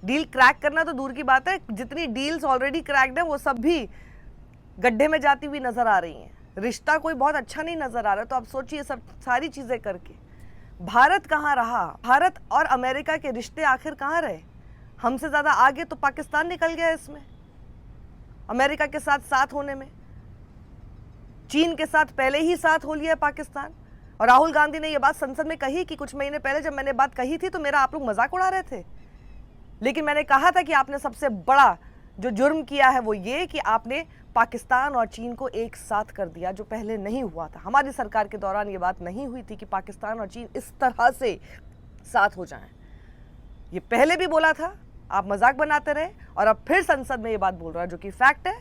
Deal crack करना तो दूर की बात है, जितनी डील्स ऑलरेडी क्रैक्ड है वो सब भी गड्ढे में जाती हुई नजर आ रही हैं। रिश्ता कोई बहुत अच्छा नहीं नजर आ रहा। तो आप सोचिए, सब सारी चीजें करके भारत कहाँ रहा? भारत और अमेरिका के रिश्ते आखिर कहाँ रहे? हमसे ज्यादा आगे तो पाकिस्तान निकल गया इसमें, अमेरिका के साथ साथ होने में। चीन के साथ पहले ही साथ हो लिया पाकिस्तान। और राहुल गांधी ने यह बात संसद में कही कि कुछ महीने पहले जब मैंने बात कही थी तो मेरा आप लोग मजाक उड़ा रहे थे, लेकिन मैंने कहा था कि आपने सबसे बड़ा जो जुर्म किया है वो ये कि आपने पाकिस्तान और चीन को एक साथ कर दिया, जो पहले नहीं हुआ था। हमारी सरकार के दौरान ये बात नहीं हुई थी कि पाकिस्तान और चीन इस तरह से साथ हो जाएं। ये पहले भी बोला था, आप मजाक बनाते रहे और अब फिर संसद में ये बात बोल रहा है, जो कि फैक्ट है।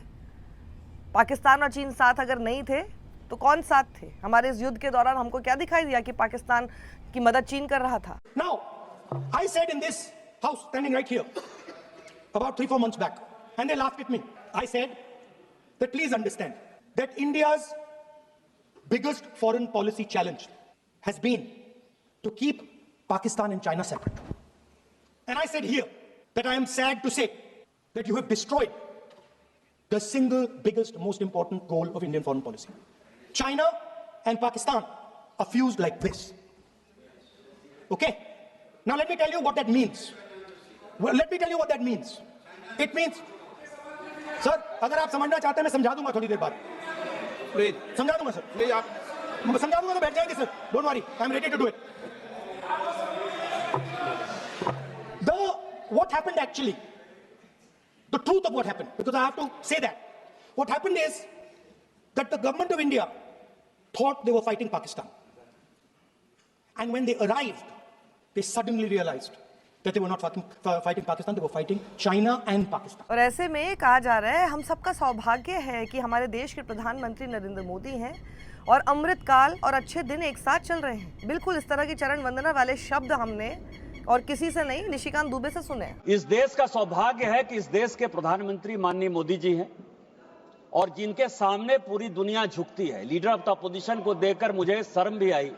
पाकिस्तान और चीन साथ अगर नहीं थे तो कौन साथ थे? हमारे इस युद्ध के दौरान हमको क्या दिखाई दिया कि पाकिस्तान की मदद चीन कर रहा था? Now, I said in this house, standing right here, about 3-4 months back, and they laughed at me. I said that please understand that India's biggest foreign policy challenge has been to keep Pakistan and China separate. And I said here that I am sad to say that you have destroyed the single biggest, most important goal of Indian foreign policy. China and Pakistan are fused like this. Okay? Now let me tell you what that means. Well, let me tell you what that means. It means, sir, अगर आप समझना चाहते हैं मैं समझा दूंगा थोड़ी देर बाद। प्लीज समझा दूंगा सर। प्लीज आप समझा दूंगा तो बैठ जाएंगे sir. Don't worry, I am ready to do it. What happened actually? The truth of what happened, because I have to say that. What happened is that the government of India thought they were fighting Pakistan. And when they arrived, they suddenly realized that they were not fighting Pakistan, they were fighting China and Pakistan. और ऐसे में कहा जा रहा है, हम सबका सौभाग्य है कि हमारे देश के प्रधानमंत्री नरेंद्र मोदी हैं और अमृतकाल और अच्छे दिन एक साथ चल रहे हैं। बिल्कुल इस तरह की चरण वंदना वाले शब्द हमने और किसी से नहीं, निशिकांत दुबे से सुने। इस देश का सौभाग्य है कि इस देश के प्रधानमंत्री माननीय मोदी जी हैं और जिनके सामने पूरी दुनिया झुकती है। लीडर ऑफ द अपोजिशन को देखकर मुझे शर्म भी आई।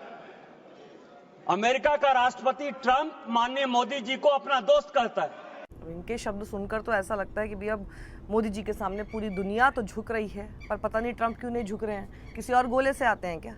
अमेरिका का राष्ट्रपति ट्रंप माननीय मोदी जी को अपना दोस्त कहता है। इनके शब्द सुनकर तो ऐसा लगता है कि भी अब मोदी जी के सामने पूरी दुनिया तो झुक रही है, पर पता नहीं ट्रंप क्यों नहीं झुक रहे हैं। किसी और गोले से आते हैं क्या?